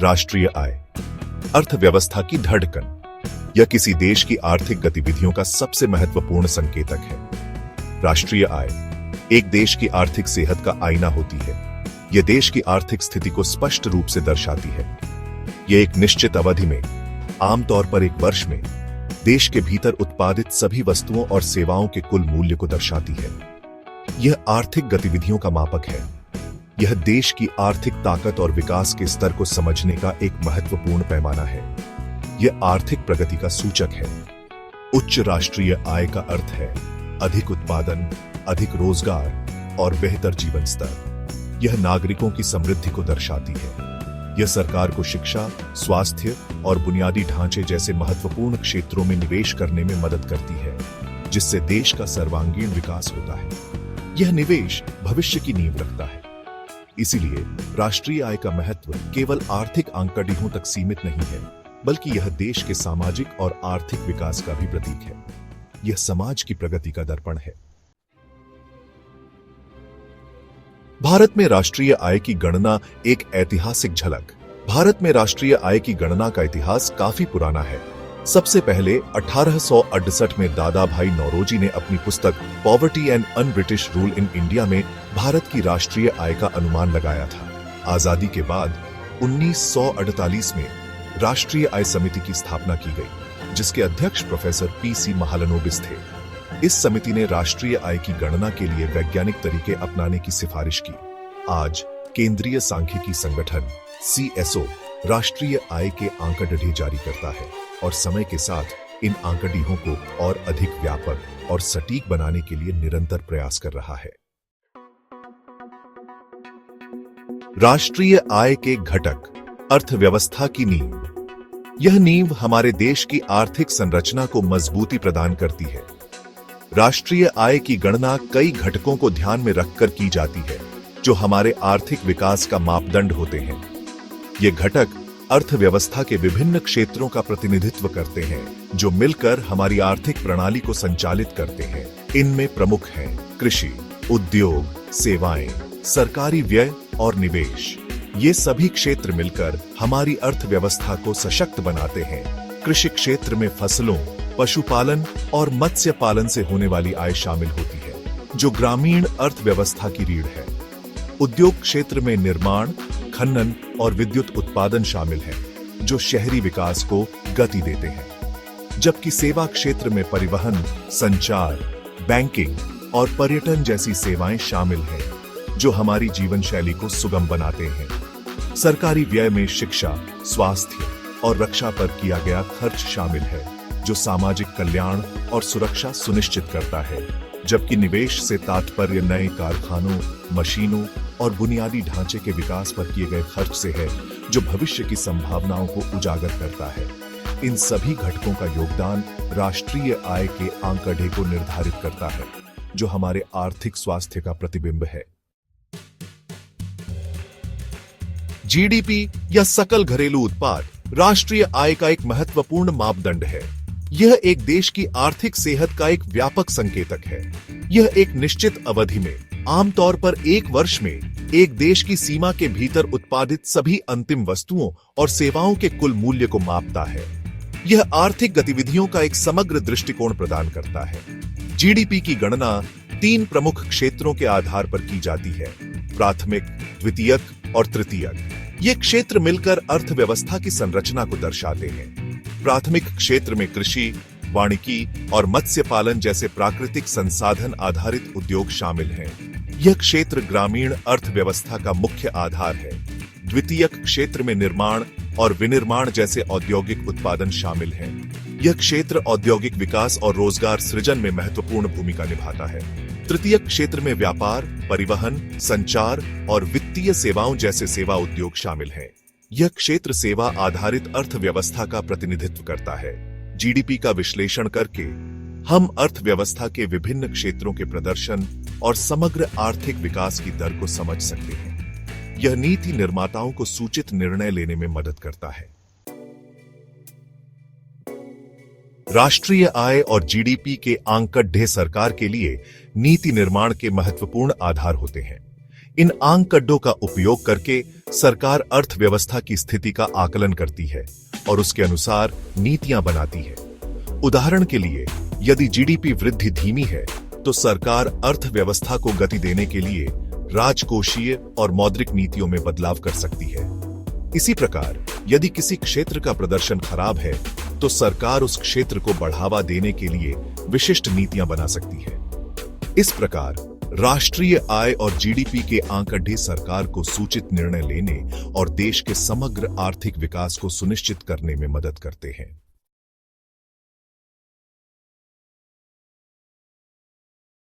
राष्ट्रीय आय, अर्थव्यवस्था की धड़कन। यह किसी देश की आर्थिक गतिविधियों का सबसे महत्वपूर्ण संकेतक है। राष्ट्रीय आय एक देश की आर्थिक सेहत का आईना होती है। यह देश की आर्थिक स्थिति को स्पष्ट रूप से दर्शाती है। यह एक निश्चित अवधि में, आमतौर पर एक वर्ष में, देश के भीतर उत्पादित सभी वस्तुओं और सेवाओं के कुल मूल्य को दर्शाती है। यह आर्थिक गतिविधियों का मापक है। यह देश की आर्थिक ताकत और विकास के स्तर को समझने का एक महत्वपूर्ण पैमाना है। यह आर्थिक प्रगति का सूचक है। उच्च राष्ट्रीय आय का अर्थ है अधिक उत्पादन, अधिक रोजगार और बेहतर जीवन स्तर। यह नागरिकों की समृद्धि को दर्शाती है। यह सरकार को शिक्षा, स्वास्थ्य और बुनियादी ढांचे जैसे महत्वपूर्ण क्षेत्रों में निवेश करने में मदद करती है, जिससे देश का सर्वांगीण विकास होता है। यह निवेश भविष्य की नींव रखता है। इसीलिए राष्ट्रीय आय का महत्व केवल आर्थिक आंकड़ों तक सीमित नहीं है, बल्कि यह देश के सामाजिक और आर्थिक विकास का भी प्रतीक है। यह समाज की प्रगति का दर्पण है। भारत में राष्ट्रीय आय की गणना एक ऐतिहासिक झलक। भारत में राष्ट्रीय आय की गणना का इतिहास काफी पुराना है। सबसे पहले 1868 में दादा भाई नौरोजी ने अपनी पुस्तक poverty and un British rule in India में भारत की राष्ट्रीय आय का अनुमान लगाया था। आजादी के बाद 1948 में राष्ट्रीय आय समिति की स्थापना की गई, जिसके अध्यक्ष प्रोफेसर पीसी महालनोबिस थे। इस समिति ने राष्ट्रीय आय की गणना के लिए वैज्ञानिक तरीके अपनाने की सिफारिश की। आज केंद्रीय सांख्यिकी संगठन CSO राष्ट्रीय आय के आंकड़े जारी करता है और समय के साथ इन आंकड़ों को और अधिक व्यापक और सटीक बनाने के लिए निरंतर प्रयास कर रहा है। राष्ट्रीय आय के घटक, अर्थव्यवस्था की नींव। यह नींव हमारे देश की आर्थिक संरचना को मजबूती प्रदान करती है। राष्ट्रीय आय की गणना कई घटकों को ध्यान में रखकर की जाती है, जो हमारे आर्थिक विकास का मापदंड होते हैं। ये घटक अर्थव्यवस्था के विभिन्न क्षेत्रों का प्रतिनिधित्व करते हैं, जो मिलकर हमारी आर्थिक प्रणाली को संचालित करते हैं। इनमें प्रमुख हैं कृषि, उद्योग, सेवाएं, सरकारी व्यय और निवेश। ये सभी क्षेत्र मिलकर हमारी अर्थव्यवस्था को सशक्त बनाते हैं। कृषि क्षेत्र में फसलों, पशुपालन और मत्स्य पालन से होने वाली आय शामिल होती है, जो ग्रामीण अर्थव्यवस्था की रीढ़ है। उद्योग क्षेत्र में निर्माण, खनन और विद्युत उत्पादन शामिल है, जो शहरी विकास को गति देते हैं। जबकि सेवा क्षेत्र में परिवहन, संचार, बैंकिंग और पर्यटन जैसी सेवाएं शामिल हैं, जो हमारी जीवन शैली को सुगम बनाते हैं। सरकारी व्यय में शिक्षा, स्वास्थ्य और रक्षा पर किया गया खर्च शामिल है, जो सामाजिक कल्याण और सुरक्षा सुनिश्चित करता है। जबकि निवेश से तात्पर्य नए कारखानों, मशीनों और बुनियादी ढांचे के विकास पर किए गए खर्च से है, जो भविष्य की संभावनाओं को उजागर करता है। इन सभी घटकों का योगदान राष्ट्रीय आय के आंकड़े को निर्धारित करता है, जो हमारे आर्थिक स्वास्थ्य का प्रतिबिंब है। जीडीपी या सकल घरेलू उत्पाद राष्ट्रीय आय का एक महत्वपूर्ण मापदंड है। यह एक देश की आर्थिक सेहत का एक व्यापक संकेतक है। यह एक निश्चित अवधि में, आमतौर पर एक वर्ष में, एक देश की सीमा के भीतर उत्पादित सभी अंतिम वस्तुओं और सेवाओं के कुल मूल्य को मापता है। यह आर्थिक गतिविधियों का एक समग्र दृष्टिकोण प्रदान करता है। जीडीपी की गणना 3 प्रमुख क्षेत्रों के आधार पर की जाती है: प्राथमिक, द्वितीयक और तृतीयक। ये क्षेत्र मिलकर अर्थव्यवस्था की संरचना को दर्शाते हैं। प्राथमिक क्षेत्र में कृषि, वानिकी और मत्स्य पालन जैसे प्राकृतिक संसाधन आधारित उद्योग शामिल हैं। यह क्षेत्र ग्रामीण अर्थव्यवस्था का मुख्य आधार है। द्वितीयक क्षेत्र में निर्माण और विनिर्माण जैसे औद्योगिक उत्पादन शामिल हैं। यह क्षेत्र औद्योगिक विकास और रोजगार सृजन में महत्वपूर्ण भूमिका निभाता है। तृतीयक क्षेत्र में व्यापार, परिवहन, संचार और वित्तीय सेवाओं जैसे सेवा उद्योग शामिल हैं। यह क्षेत्र सेवा आधारित अर्थव्यवस्था का प्रतिनिधित्व करता है। जीडीपी का विश्लेषण करके हम अर्थव्यवस्था के विभिन्न क्षेत्रों के प्रदर्शन और समग्र आर्थिक विकास की दर को समझ सकते हैं। यह नीति निर्माताओं को सूचित निर्णय लेने में मदद करता है। राष्ट्रीय आय और जीडीपी के आंकड़े सरकार के लिए नीति निर्माण के महत्वपूर्ण आधार होते हैं। इन आंकड़ों का उपयोग करके सरकार अर्थव्यवस्था की स्थिति का आकलन करती है और उसके अनुसार नीतियां बनाती है। उदाहरण के लिए, यदि जीडीपी वृद्धि धीमी है तो सरकार अर्थव्यवस्था को गति देने के लिए राजकोषीय और मौद्रिक नीतियों में बदलाव कर सकती है। इसी प्रकार, यदि किसी क्षेत्र का प्रदर्शन खराब है तो सरकार उस क्षेत्र को बढ़ावा देने के लिए विशिष्ट नीतियां बना सकती है। इस प्रकार राष्ट्रीय आय और जीडीपी के आंकड़े सरकार को सूचित निर्णय लेने और देश के समग्र आर्थिक विकास को सुनिश्चित करने में मदद करते हैं।